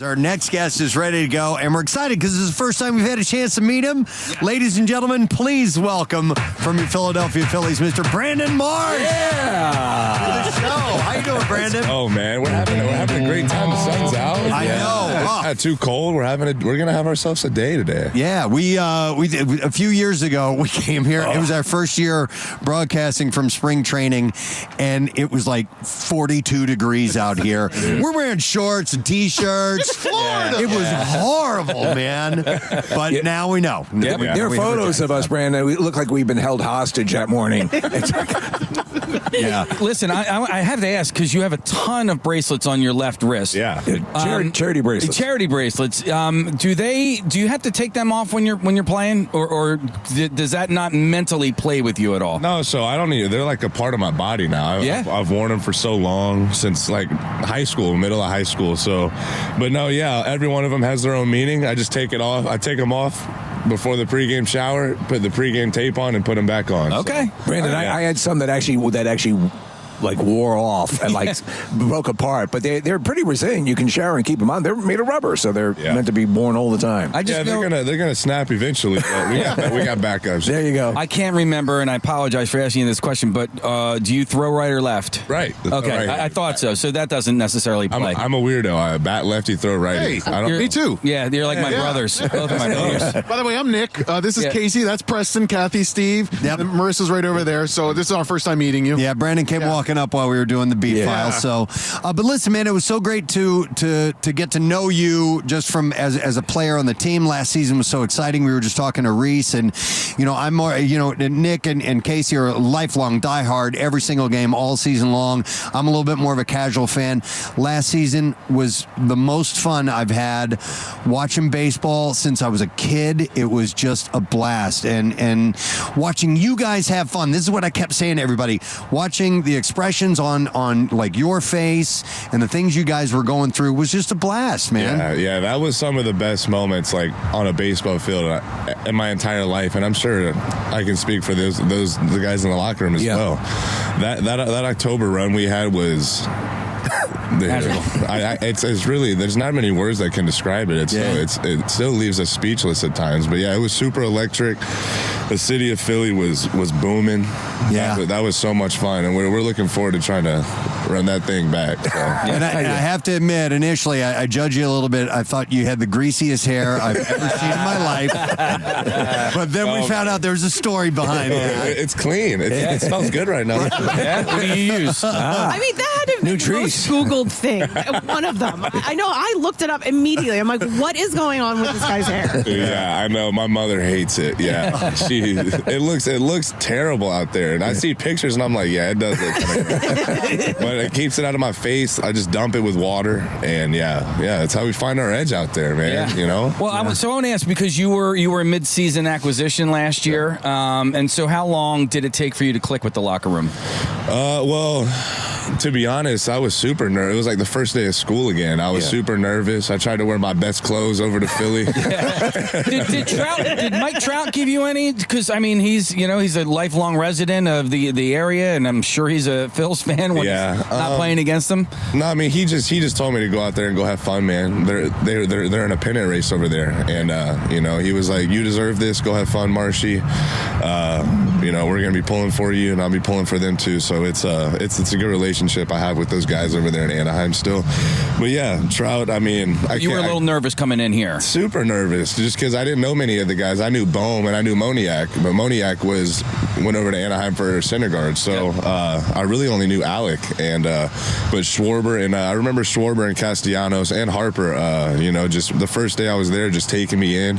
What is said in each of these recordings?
Our next guest is ready to go, and we're excited because this is the first time we've had a chance to meet him. Yeah. Ladies and gentlemen, please welcome from your Philadelphia Phillies, Mr. Brandon Marsh. Yeah. To the show. How you doing, Brandon? Oh man, we're having a great time. The sun's out. I know. It's not too cold. We're gonna have ourselves a day today. Yeah, we did a few years ago. We came here. It was our first year broadcasting from spring training, and it was like 42 degrees out here. We're wearing shorts and t-shirts. Florida. It was horrible, man. But now we know. Yep. There are photos of us, Brandon. We look like we've been held hostage that morning. Yeah. Listen, I have to ask because you have a ton of bracelets on your left wrist. Yeah. Charity bracelets. Charity bracelets. Do you have to take them off when you're playing, or does that not mentally play with you at all? No, so I don't need. They're like a part of my body now. I've worn them for so long, since like high school, middle of high school. So, but no, yeah, every one of them has their own meaning. I just take it off. I take them off before the pregame shower, put the pregame tape on, and put them back on. Okay, so. Brandon, I had some that actually like wore off and like broke apart, but they're pretty resilient. You can shower and keep them on. They're made of rubber, so they're meant to be worn all the time. They're gonna snap eventually. But we got backups. There you go. I can't remember, and I apologize for asking you this question, but do you throw right or left? Right. Okay, right. I thought so. So that doesn't necessarily play. I'm a weirdo. I bat lefty, throw righty. Hey, me too. Yeah, you're like my brothers. Both of my brothers. By the way, I'm Nick. This is Casey. That's Preston, Kathy, Steve. Yep. And Marissa's right over there. So this is our first time meeting you. Yeah, Brandon came walking up while we were doing the beat file. So, but listen, man, it was so great to get to know you just from as a player on the team. Last season was so exciting. We were just talking to Reese, and I'm more, Nick and Casey are lifelong diehard, every single game all season long. I'm a little bit more of a casual fan. Last season was the most fun I've had watching baseball since I was a kid. It was just a blast, and watching you guys have fun. This is what I kept saying to everybody. Watching the expressions on like your face and the things you guys were going through was just a blast, man. Yeah, that was some of the best moments like on a baseball field in my entire life, and I'm sure I can speak for the guys in the locker room as well. That October run we had was it's really, there's not many words that can describe it. It still leaves us speechless at times. But yeah, it was super electric. The city of Philly was booming. Yeah, that was so much fun, and we're looking forward to trying to run that thing back. So. And I have to admit, initially I judged you a little bit. I thought you had the greasiest hair I've ever seen in my life. But then we found out there was a story behind it. It's clean. It smells good right now. What do you use? I mean, that had to be the most Googled thing. One of them. I know. I looked it up immediately. I'm like, what is going on with this guy's hair? Yeah, I know. My mother hates it. Yeah, it looks terrible out there, and I see pictures, and I'm like, yeah, it does look kind of but it keeps it out of my face. I just dump it with water, and that's how we find our edge out there, man. Well, so I want to ask, because you were a mid-season acquisition last year, and so how long did it take for you to click with the locker room? Well, to be honest, I was super nervous. It was like the first day of school again. I was super nervous. I tried to wear my best clothes over to Philly. Did Mike Trout give you any? Because I mean, he's a lifelong resident of the area, and I'm sure he's a Phil's fan when he's not playing against them. No, I mean he just told me to go out there and go have fun, man. They're in a pennant race over there, and he was like, you deserve this. Go have fun, Marshy. We're gonna be pulling for you, and I'll be pulling for them too. So it's a good relationship I have with those guys over there in Anaheim still. But yeah, Trout, I mean, you were a little nervous coming in here. Super nervous, just because I didn't know many of the guys. I knew Bohm and I knew Moniak, but Moniak went over to Anaheim for center guard, so I really only knew Alec but Schwarber, and I remember Schwarber and Castellanos and Harper. Just the first day I was there, just taking me in,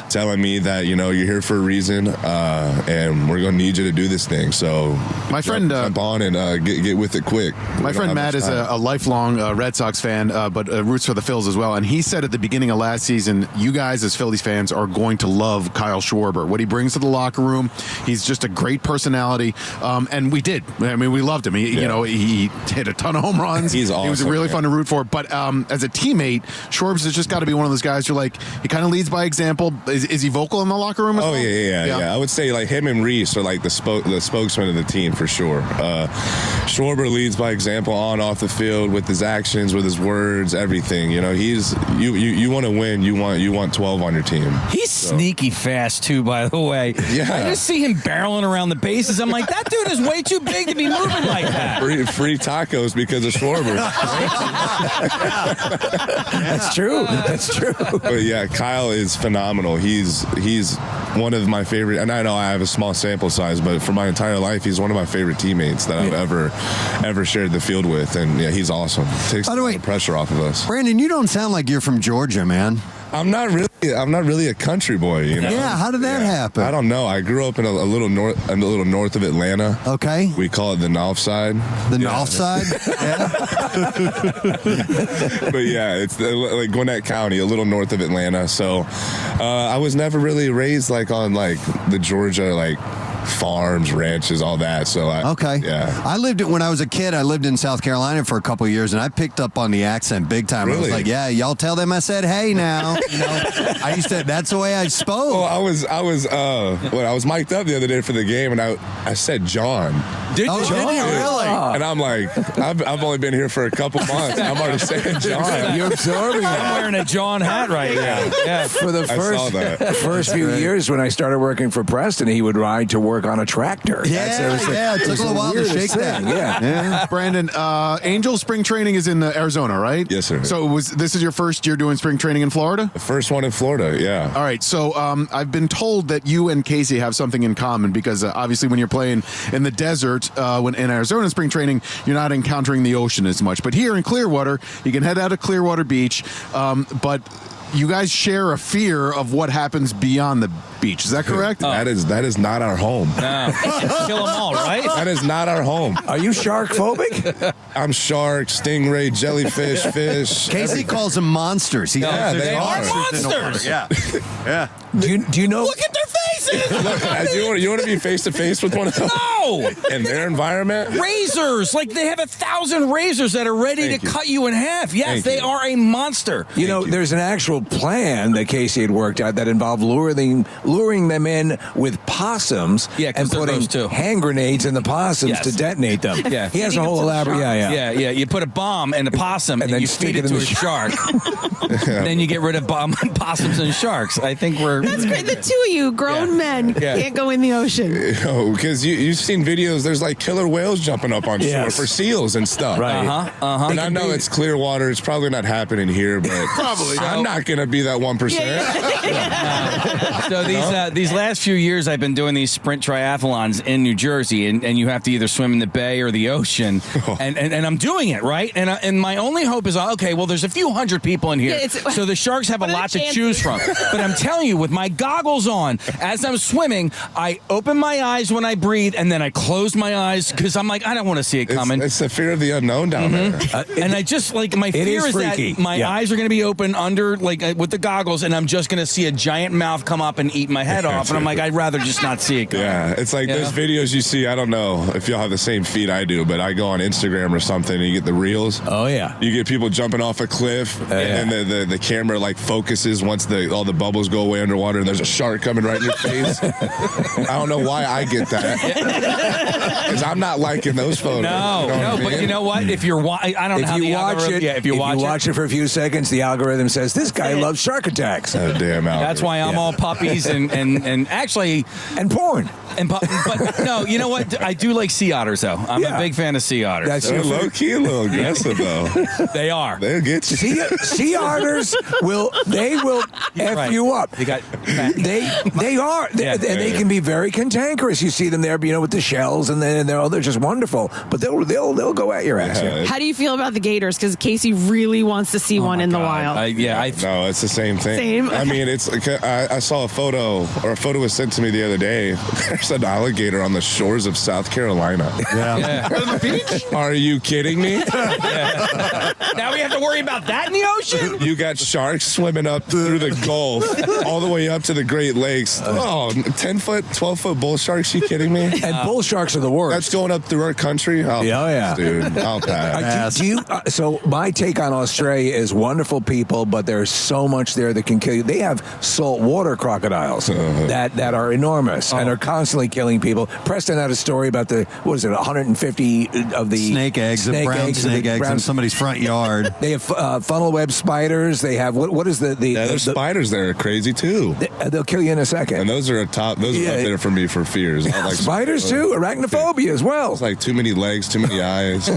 telling me that you're here for a reason, and we're going to need you to do this thing. So my friend jump on and get with it quick. My friend Matt is a lifelong Red Sox fan, but roots for the Phils as well. And he said at the beginning of last season, you guys as Phillies fans are going to love Kyle Schwarber. What he brings to the locker room, he's just a great personality. And we did. I mean, we loved him. He hit a ton of home runs. He's awesome. He was really fun to root for. But as a teammate, Schwarbs has just got to be one of those guys who he kind of leads by example. Is he vocal in the locker room as well? Yeah. I would say like him and Reese are like the spokesman of the team for sure. Schwarber leads by example on, off the field, with his actions, with his words, everything. You know, he's you want to win. You want 12 on your team. He's sneaky fast too, by the way. Yeah. I just see him barreling around the bases. I'm like, that dude is way too big to be moving like that. Free tacos because of Schwarber. That's true. That's true. But yeah, Kyle is phenomenal. He's one of my favorite, and I know I have a small sample size, but for my entire life, he's one of my favorite teammates that I've ever shared the field with, and yeah, he's awesome. Takes the pressure off of us. Brandon, you don't sound like you're from Georgia, man. I'm not really a country boy, you know. Yeah, how did that happen? I don't know. I grew up in a little north of Atlanta. Okay. We call it the North Side. The North Side? Yeah. But yeah, it's like Gwinnett County, a little north of Atlanta. So I was never really raised like on like the Georgia like farms, ranches, all that. So yeah. When I was a kid, I lived in South Carolina for a couple of years, and I picked up on the accent big time. Really? I was like, yeah, y'all tell them I said hey now. You know, that's the way I spoke. Well, I was mic'd up the other day for the game, and I said John. Did you really? And I'm like, I've only been here for a couple months, and I'm already saying John. You're absorbing I'm wearing a John hat right now. Yeah. For the saw that. first few years when I started working for Preston, he would ride to work on a tractor. It took a little while to shake that. Yeah. Brandon, Angel spring training is in Arizona, right? Yes, sir. So this is your first year doing spring training in Florida? The first one in Florida, yeah. All right, so I've been told that you and Casey have something in common because obviously when you're playing in the desert, when in Arizona spring training, you're not encountering the ocean as much. But here in Clearwater, you can head out to Clearwater Beach, but you guys share a fear of what happens beyond the beach. Is that correct? That is not our home. No. Kill them all, right? That is not our home. Are you shark phobic? I'm shark, stingray, jellyfish, fish. Casey calls them monsters. Yeah, they are monsters. Yeah. Do you know? Look at their faces. You want to be face to face with one of them? No. In their environment? Razors. Like they have 1,000 razors that are ready to cut you in half. Yes, they are a monster. You know, there's an actual plan that Casey had worked out that involved luring them in with possums and putting hand grenades in the possums to detonate them. Yeah. He has a whole elaborate. Yeah. You put a bomb in a possum and then you feed it to a shark. Then you get rid of possums and sharks. I think That's great. The two of you, grown men, can't go in the ocean. Because you've seen videos. There's like killer whales jumping up on shore for seals and stuff. Right. And I know it's clear water. It's probably not happening here, but I'm not going to be that 1%. So these last few years, I've been doing these sprint triathlons in New Jersey, and you have to either swim in the bay or the ocean, and I'm doing it, right? And my only hope is, okay, well, there's a few hundred people in here, so the sharks have a lot to choose from. But I'm telling you, with my goggles on, as I'm swimming, I open my eyes when I breathe, and then I close my eyes because I'm like, I don't want to see it coming. It's the fear of the unknown down there. And I just, like, my fear is that my eyes are going to be open under, like, with the goggles, and I'm just going to see a giant mouth come up and eat my head off. And I'm like, I'd rather just not see it coming. Yeah, it's like those videos you see. I don't know if y'all have the same feed I do, but I go on Instagram or something and you get the reels. Oh, yeah. You get people jumping off a cliff, and then the camera, like, focuses once all the bubbles go away underwater, and there's a shark coming right in your face. I don't know why I get that. Because I'm not liking those photos. But you know what? If you're I don't know how the algorithm... If you watch it for a few seconds, the algorithm says, this guy loves shark attacks. Oh, damn algorithm. That's why I'm all puppies and actually... And porn. But no, you know what? I do like sea otters, though. I'm a big fan of sea otters. They're low-key a little aggressive, though. They are. They'll get you. Sea otters will F you up. They are. They can be very cantankerous. You see them there, with the shells, and they're just wonderful. But they'll go at your ass. How do you feel about the gators? Because Casey really wants to see one in the wild. No, it's the same thing. Same. I mean, I saw a photo was sent to me the other day. There's an alligator on the shores of South Carolina. Yeah. On the beach? Are you kidding me? Now we have to worry about that in the ocean? You got sharks swimming up through the Gulf all the way way up to the Great Lakes. 10-foot, 12-foot bull sharks? You kidding me? And bull sharks are the worst. That's going up through our country. Yeah. Dude. I'll pass. So my take on Australia is wonderful people, but there's so much there that can kill you. They have saltwater crocodiles that are enormous and are constantly killing people. Preston had a story about 150 of the snake eggs, brown snake eggs in somebody's front yard. They have funnel web spiders. They have what is the there's spiders there are crazy too. They'll kill you in a second. And those are up there for me for fears. I like spiders too, arachnophobia as well. It's like too many legs, too many eyes. I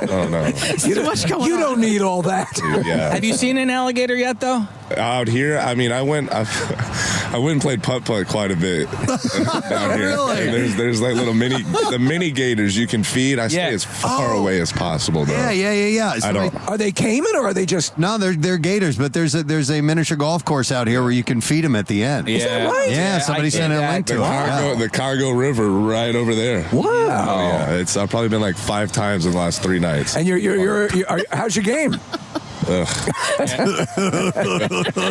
don't know. Too much going on. You don't need all that. Dude, yeah. Have you seen an alligator yet, though? Out here, I mean, I went and played putt-putt quite a bit down here. Really? And there's like the mini gators you can feed. I stay as far away as possible, though. Yeah. So Are they caiman or are they just? No, they're gators, but there's a miniature golf course out here where you can feed them at the end. Yeah. Is that right? Yeah, somebody sent a link to it. The Congo River right over there. Wow. Oh, yeah. I've probably been like 5 times in the last 3 nights. And how's your game?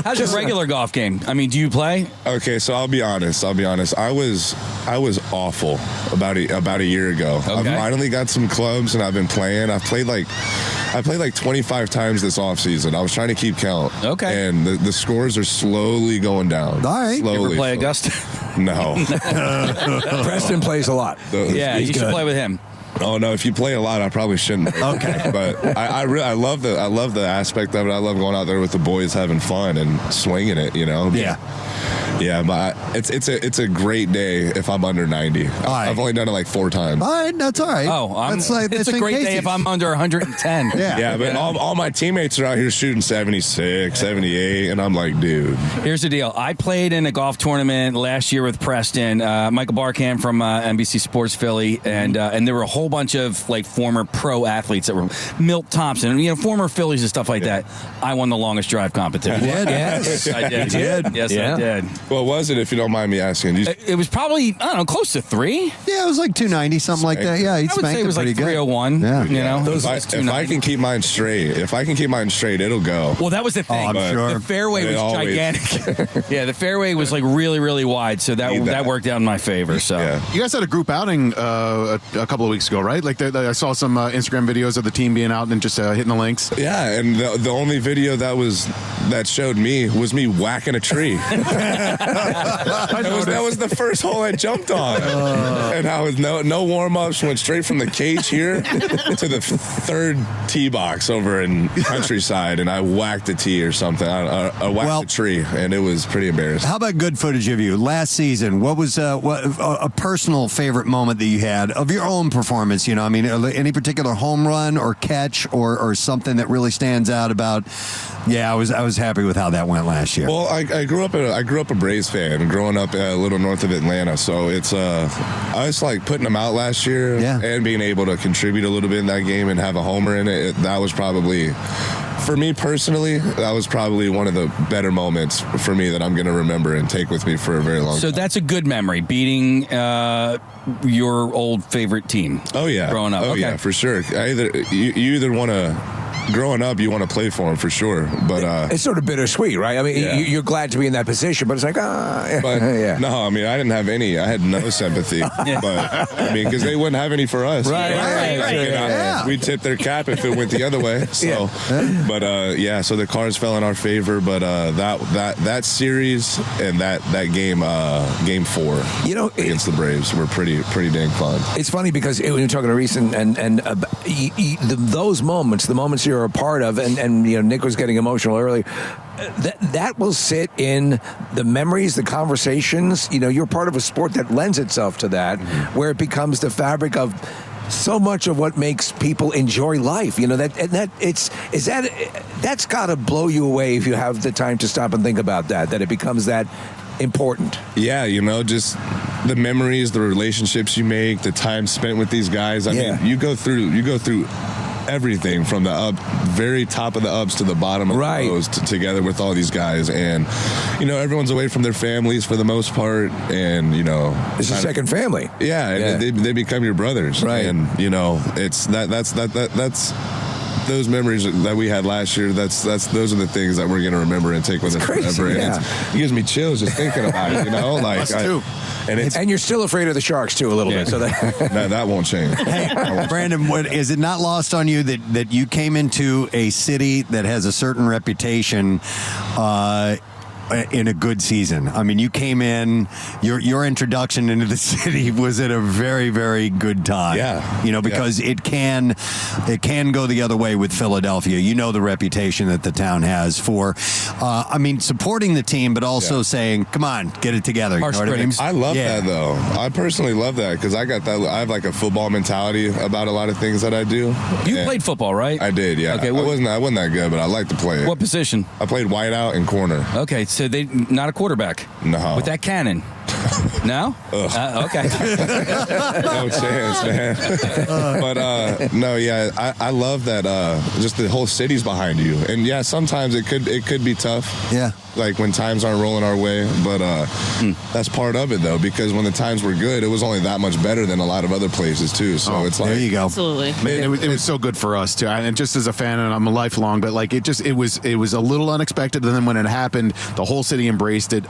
How's your regular golf game? I mean, do you play? Okay, so I'll be honest. I was awful about a year ago. Okay. I've finally got some clubs and I've been playing. I played like 25 times this offseason. I was trying to keep count. Okay. And the scores are slowly going down. All right. Slowly. You ever play Augusta? No. Preston plays a lot. Yeah, He's you should good. play with him. Oh no! If you play a lot, I probably shouldn't. Okay, but I love the aspect of it. I love going out there with the boys, having fun and swinging it. You know. Yeah, but it's a great day if I'm under 90. I've only done it like 4 times. All right, that's all right. It's a great day if I'm under 110. Yeah, but all my teammates are out here shooting 76, 78, and I'm like, dude. Here's the deal. I played in a golf tournament last year with Preston, Michael Barkham from NBC Sports Philly, and there were a whole bunch of like former pro athletes that were Milt Thompson, former Phillies and stuff like that. I won the longest drive competition. You did? Yes, I did. You did? Yes, I did. What was it, if you don't mind me asking? It was probably, I don't know, close to 3. Yeah, it was like 290, something like that. Yeah, I would say it was like 301. Yeah. You know, if I can keep mine straight, it'll go. Well, that was the thing. I'm sure. The fairway was gigantic. Yeah, the fairway was like really, really wide, so that worked out in my favor. So You guys had a group outing a couple of weeks ago, right? Like I saw some Instagram videos of the team being out and just hitting the links. Yeah, and the only video that showed me was me whacking a tree. That was the first hole I jumped on, and I was no warm ups. Went straight from the cage here to the 3rd tee box over in Countryside, and I whacked a tee or something. I whacked a tree, and it was pretty embarrassing. How about good footage of you last season? What was a personal favorite moment that you had of your own performance? I mean, any particular home run or catch or something that really stands out about? Yeah, I was happy with how that went last year. Well, I grew up a Braves fan, growing up a little north of Atlanta. So it's I was like putting them out last year, and being able to contribute a little bit in that game and have a homer in it. That was probably, for me personally, that was probably one of the better moments for me that I'm going to remember and take with me for a very long time. So that's a good memory, beating your old favorite team. Oh yeah, growing up. Oh yeah, for sure. You either want to. Growing up, you want to play for him for sure, but it's sort of bittersweet, right? I mean, you're glad to be in that position, but it's like, yeah. No, I mean, I didn't have any. I had no sympathy, but I mean, because they wouldn't have any for us, Right. We'd tip their cap if it went the other way. So, but so the cards fell in our favor. But that series and that game 4, against the Braves were pretty dang fun. It's funny because when you're talking to Reese and those moments, the moments you're a part of, and Nick was getting emotional earlier. That will sit in the memories, the conversations. You're part of a sport that lends itself to that, where it becomes the fabric of so much of what makes people enjoy life. That's got to blow you away if you have the time to stop and think about that it becomes that important. Yeah, just the memories, the relationships you make, the time spent with these guys. I mean, you go through everything from the very top of the ups to the bottom of the lows together with all these guys, and everyone's away from their families for the most part, and it's a second family. They become your brothers, right? And it's that's those memories that we had last year, those are the things that we're going to remember and take with us forever. Yeah. And it gives me chills just thinking about it, like Us too. and you're still afraid of the Sharks too a little bit. So that won't change. Hey, Brandon, is it not lost on you that you came into a city that has a certain reputation in a good season? I mean, you came in, your introduction into the city was at a very, very good time. Yeah. Because it can go the other way with Philadelphia. The reputation that the town has for, supporting the team, but also saying, come on, get it together. Harsh critics. I love that, though. I personally love that because I have like a football mentality about a lot of things that I do. You played football, right? I did, yeah. Okay, I wasn't that good, but I like to play it. What position? I played wideout and corner. Okay, so they not a quarterback. No. With that cannon. No? Okay. No chance, man. But no, yeah, I love that. Just the whole city's behind you, and yeah, sometimes it could be tough. Yeah. Like when times aren't rolling our way, but that's part of it though, because when the times were good, it was only that much better than a lot of other places too. So it's like, there you go. Absolutely. Man, it was so good for us too, and just as a fan, and I'm a lifelong, but like it was a little unexpected, and then when it happened, the whole city embraced it.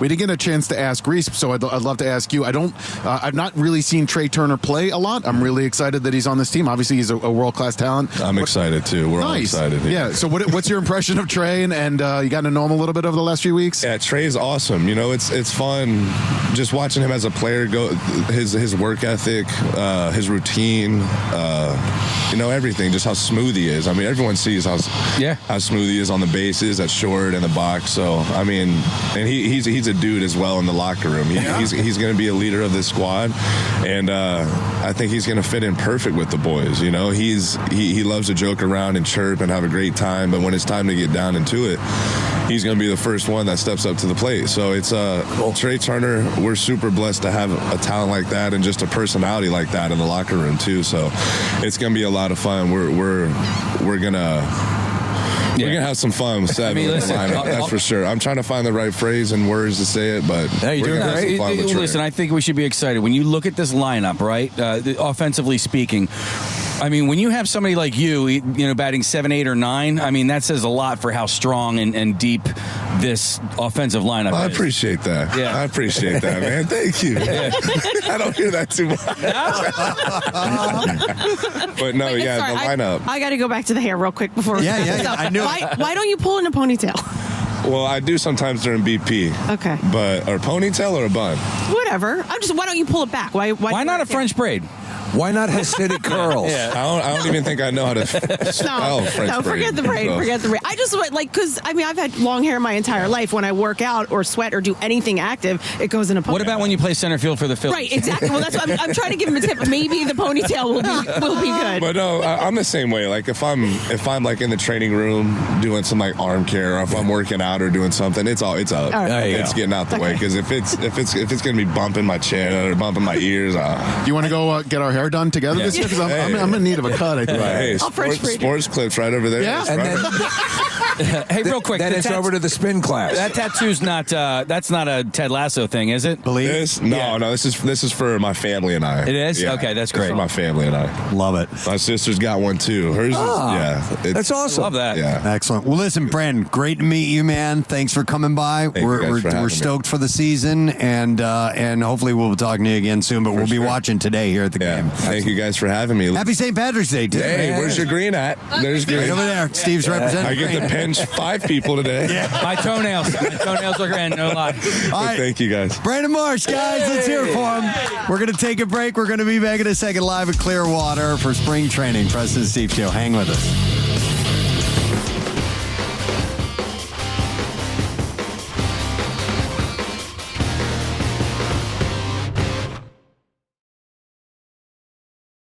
We didn't get a chance to ask Reese, so I'd love to ask you. I've not really seen Trey Turner play a lot. I'm really excited that he's on this team. Obviously, he's a world class talent. I'm excited too. We're all excited. Yeah. So what's your impression of Trey, and you got to know him a little bit over the last few weeks? Yeah, Trey's awesome. It's fun just watching him as a player go, his work ethic, his routine, everything, just how smooth he is. I mean, everyone sees how smooth he is on the bases, at short, and the box. So, I mean, and he's a dude as well in the locker room. He's going to be a leader of this squad, and I think he's going to fit in perfect with the boys. He loves to joke around and chirp and have a great time, but when it's time to get down into it, he's going to be the first one that steps up to the plate. So it's Trey Turner. We're super blessed to have a talent like that and just a personality like that in the locker room too. So it's going to be a lot of fun. We're gonna have some fun with seven. Listen, that's for sure. I'm trying to find the right phrase and words to say it, but you're doing great. Listen, I think we should be excited when you look at this lineup, right? Offensively speaking. I mean, when you have somebody like you batting 7, 8, or 9, I mean, that says a lot for how strong and deep this offensive lineup is. I appreciate that. Yeah. I appreciate that, man. Thank you. Yeah. I don't hear that too much. But no, Wait, the lineup. I got to go back to the hair real quick before. Yeah. I knew. Why don't you pull in a ponytail? Well, I do sometimes during BP. Okay. But or ponytail or a bun? Whatever. Why don't you pull it back? Why not a French braid? Why not Hasidic curls? Yeah. I don't even think I know how to spell French braid. Forget the braid. So. Forget the braid. I just because I've had long hair my entire life. When I work out or sweat or do anything active, it goes in a ponytail. What about when you play center field for the Phillies? Right, exactly. Well, that's what I'm trying to give him a tip. Maybe the ponytail will be good. But no, I'm the same way. Like if I'm like in the training room doing some like arm care, or if I'm working out or doing something, it's up. Right. It's getting out the way, because if it's gonna be bumping my chin or bumping my ears. Do you want to go get our hair done together this year? Because I'm in need of a cut, I think. Hey, sports clips right over there. Yeah. And then, hey, real quick. then it's over to the spin class. That tattoo's not. That's not a Ted Lasso thing, is it? No. This is for my family and I. It is? Yeah. Okay, that's It's great. for my family and I. Love it. My sister's got one too. Hers that's awesome. Love that. Yeah. Excellent. Well, listen, Brandon, great to meet you, man. Thanks for coming by. Thank you guys for having We're me. stoked for the season, and hopefully we'll be talking to you again soon. But we'll be watching today here at the game. Thank you guys for having me. Happy St. Patrick's Day, too. Hey, where's your green at? There's green. Right over there. Steve's representing. I get to pinch 5 people today. My toenails are grand. No lie. All right. Thank you guys. Brandon Marsh, guys, let's hear it for him. We're going to take a break. We're going to be back in a second live at Clearwater for spring training. Preston and Steve Show. Hang with us.